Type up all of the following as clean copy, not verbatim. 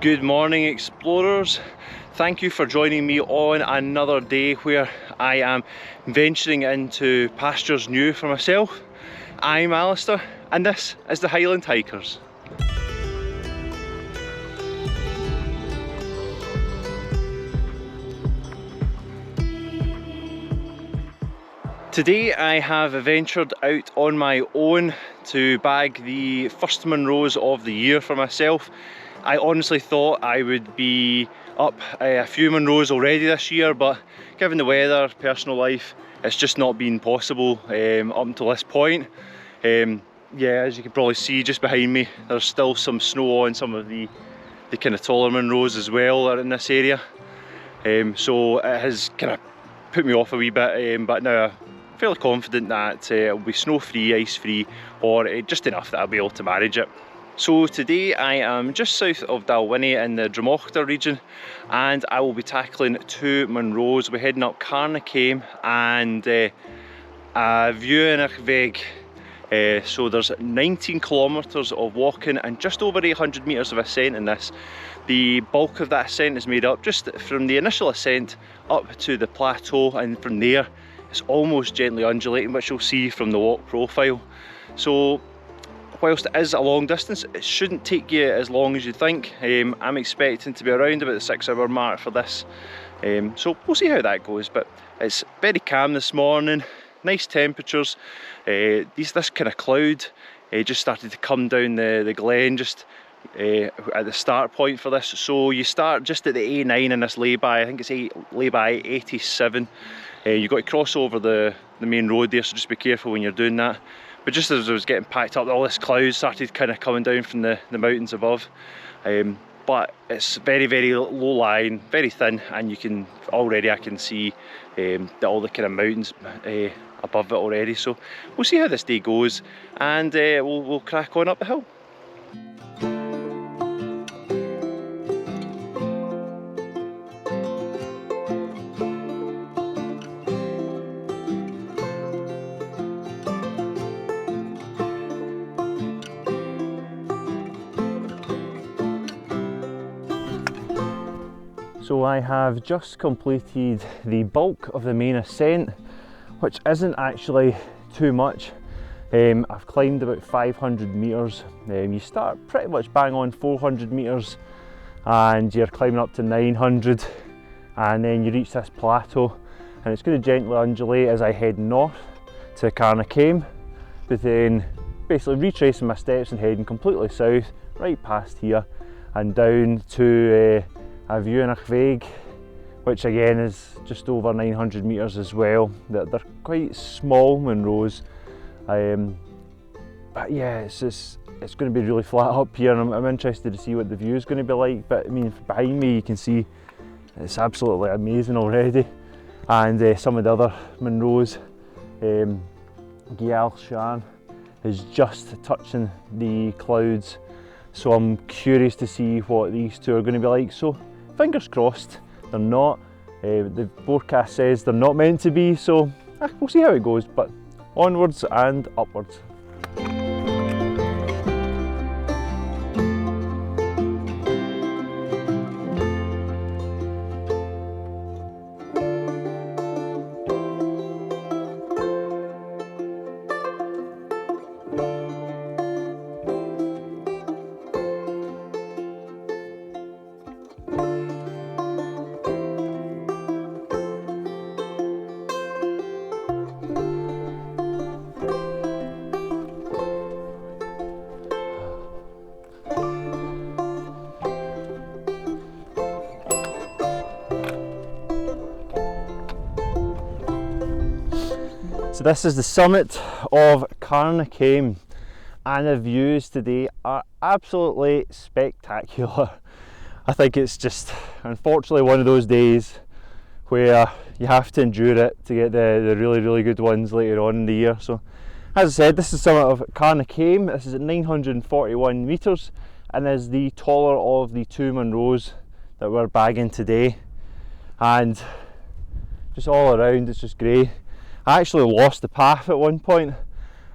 Good morning, explorers. Thank you for joining me on another day where I am venturing into pastures new for myself. I'm Alistair and this is the Highland Hikers. Today I have ventured out on my own to bag the first Munros of the year for myself. I honestly thought I would be up a few Munros already this year, but given the weather, personal life, it's just not been possible up until this point. Yeah, as you can probably see just behind me, there's still some snow on some of the kind of taller Munros as well that are in this area. So it has kind of put me off a wee bit, but now I'm fairly confident that it'll be snow free, ice free, or just enough that I'll be able to manage it. So today I am just south of Dalwhinnie in the Drumochter region, and I will be tackling two Munros. We're heading up Carn, Caim and Bheag. So there's 19 kilometres of walking and just over 800 metres of ascent in this. The bulk of that ascent is made up just from the initial ascent up to the plateau, and from there it's almost gently undulating, which you'll see from the walk profile. So whilst it is a long distance, it shouldn't take you as long as you think. I'm expecting to be around about the 6-hour mark for this. So we'll see how that goes, but it's very calm this morning, nice temperatures. This kind of cloud just started to come down the glen just at the start point for this. So you start just at the A9 in this lay-by, I think it's lay-by 87. You've got to cross over the main road there, so just be careful when you're doing that. But just as I was getting packed up, all this cloud started kind of coming down from the mountains above. But it's very, very low lying, very thin, and you can already, I can see all the kind of mountains above it already. So we'll see how this day goes, and we'll crack on up the hill. So I have just completed the bulk of the main ascent, which isn't actually too much. I've climbed about 500 metres. You start pretty much bang on 400 metres and you're climbing up to 900, and then you reach this plateau and it's going to gently undulate as I head north to Carn, Caim, but then basically retracing my steps and heading completely south right past here and down to A Mharconaich, which again is just over 900 metres as well. They're quite small Munros, but yeah, it's going to be really flat up here, and I'm interested to see what the view is going to be like. But I mean, behind me you can see it's absolutely amazing already, and some of the other Munros, Carn is just touching the clouds, so I'm curious to see what these two are going to be like. So fingers crossed they're not. The forecast says they're not meant to be, so we'll see how it goes, but onwards and upwards. So this is the summit of Carn, Caim, and the views today are absolutely spectacular. I think it's just unfortunately one of those days where you have to endure it to get the really, really good ones later on in the year. So as I said, this is the summit of Carn, Caim. This is at 941 metres and is the taller of the two Munros that we're bagging today, and just all around it's just great. I actually lost the path at one point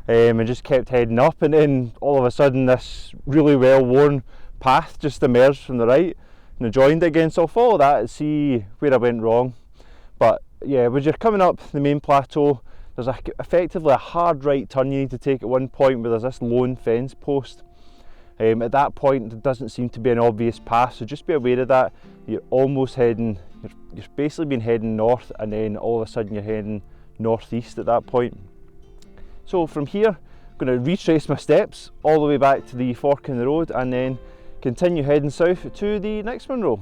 and just kept heading up, and then all of a sudden this really well worn path just emerged from the right and I joined it again, so I'll follow that and see where I went wrong. But yeah, when you're coming up the main plateau, there's effectively a hard right turn you need to take at one point where there's this lone fence post. At that point there doesn't seem to be an obvious path, so just be aware of that. You're almost heading, you're basically been heading north, and then all of a sudden you're heading northeast at that point. So from here I'm going to retrace my steps all the way back to the fork in the road and then continue heading south to the next Munro.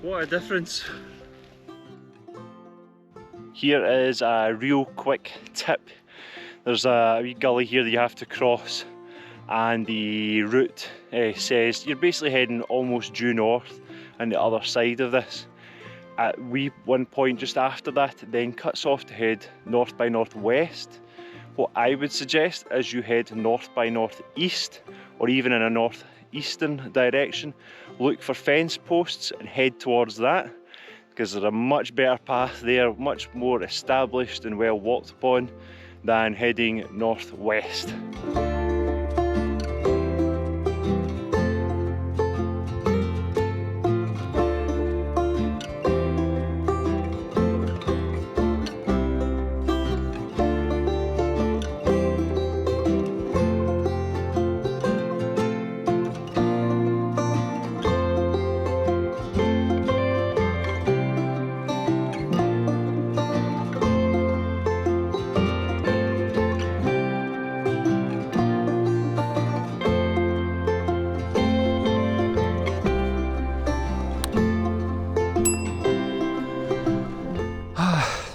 What a difference. Here is a real quick tip. There's a wee gully here that you have to cross, and the route says you're basically heading almost due north on the other side of this. At one point just after that, it then cuts off to head north by northwest. What I would suggest is you head north by northeast, or even in a northeastern direction. Look for fence posts and head towards that, because there's a much better path there, much more established and well walked upon than heading northwest.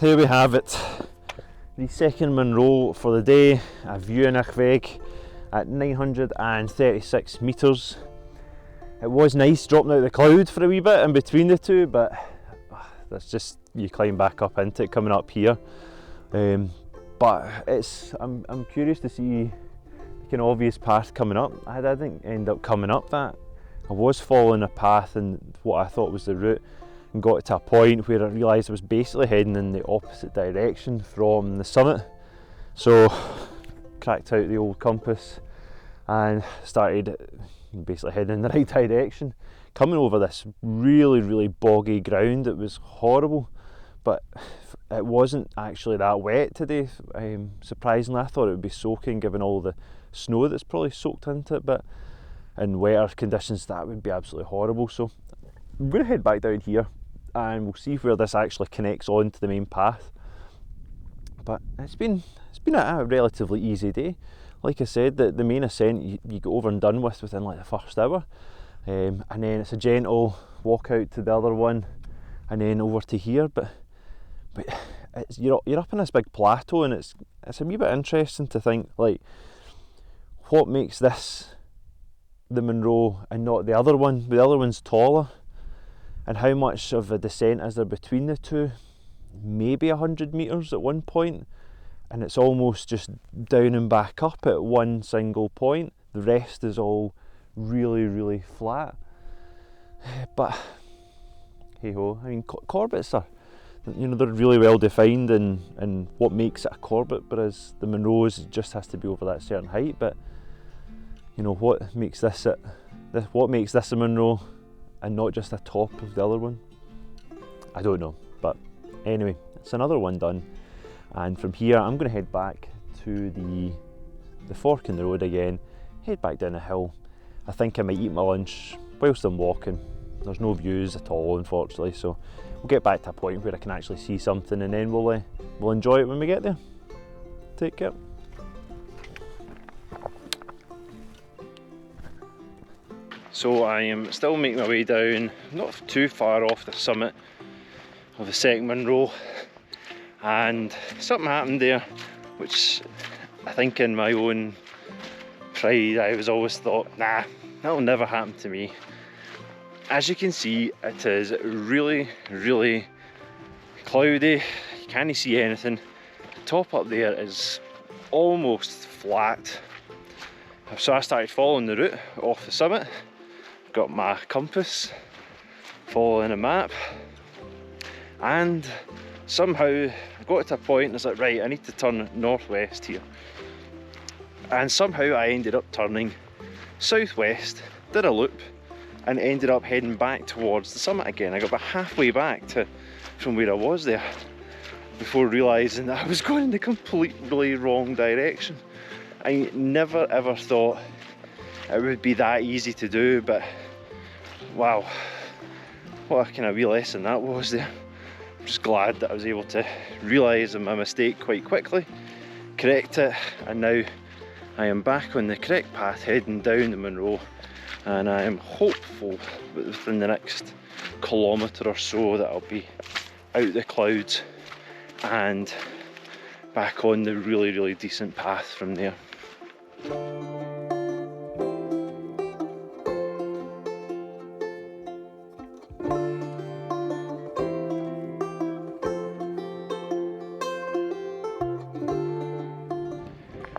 There we have it, the second Munro for the day, a VideoMicro Bheag at 936 metres. It was nice dropping out of the cloud for a wee bit in between the two, but that's just, you climb back up into it coming up here. But I'm curious to see the kind of obvious path coming up. I didn't end up coming up that. I was following a path and what I thought was the route, and got to a point where I realised I was basically heading in the opposite direction from the summit. So cracked out the old compass and started basically heading in the right direction, coming over this really boggy ground. It was horrible, but it wasn't actually that wet today. Surprisingly, I thought it would be soaking given all the snow that's probably soaked into it, but in wetter conditions that would be absolutely horrible. So I'm going to head back down here and we'll see where this actually connects on to the main path. But it's been a relatively easy day. Like I said, the main ascent you get over and done with within like the first hour, and then it's a gentle walk out to the other one and then over to here. But you're up in this big plateau, and it's a wee bit interesting to think, like, what makes this the Munro and not the other one? The other one's taller, and how much of a descent is there between the two? Maybe 100 metres at one point, and it's almost just down and back up at one single point. The rest is all really flat. But hey ho, I mean, Corbetts are, they're really well defined, and what makes it a Corbett, whereas the Munros just has to be over that certain height. But what makes this a Munro and not just a top of the other one? I don't know. But anyway, it's another one done, and from here I'm going to head back to the fork in the road again, head back down the hill. I think I might eat my lunch whilst I'm walking. There's no views at all, unfortunately, so we'll get back to a point where I can actually see something, and then we'll enjoy it when we get there. Take care. So I am still making my way down, not too far off the summit of the second Munro, and something happened there which I think in my own pride I was always thought, nah, that'll never happen to me. As you can see, it is really cloudy, you can't see anything, top up there is almost flat. So I started following the route off the summit, got my compass, following a map, and somehow I got to a point and I was like, right, I need to turn northwest here. And somehow I ended up turning southwest, did a loop, and ended up heading back towards the summit again. I got about halfway back from where I was there before realising that I was going in the completely wrong direction. I never ever thought it would be that easy to do, but wow, what a kind of wee lesson that was there. I'm just glad that I was able to realise my mistake quite quickly, correct it, and now I am back on the correct path heading down the Munro, and I am hopeful that within the next kilometre or so that I'll be out the clouds and back on the really decent path from there.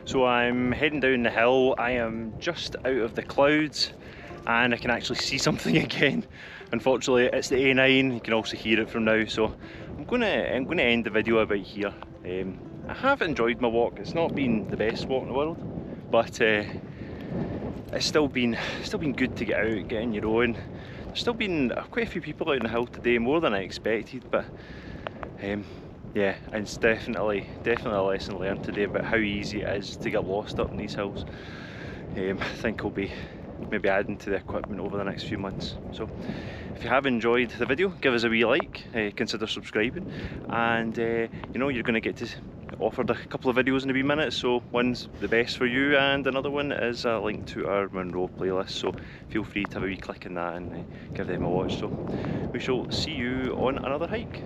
So I'm heading down the hill. I am just out of the clouds and I can actually see something again. Unfortunately it's the A9, you can also hear it from now, so I'm gonna end the video about here. I have enjoyed my walk. It's not been the best walk in the world, but it's still been good to get out, get on your own. There's still been quite a few people out on the hill today, more than I expected, but yeah, it's definitely a lesson learned today about how easy it is to get lost up in these hills. I think I'll be maybe adding to the equipment over the next few months. So if you have enjoyed the video, give us a wee like, consider subscribing, and you know, you're going to get to offered a couple of videos in a wee minute. So one's the best for you and another one is a link to our Munro playlist, so feel free to have a wee click on that and give them a watch. So we shall see you on another hike.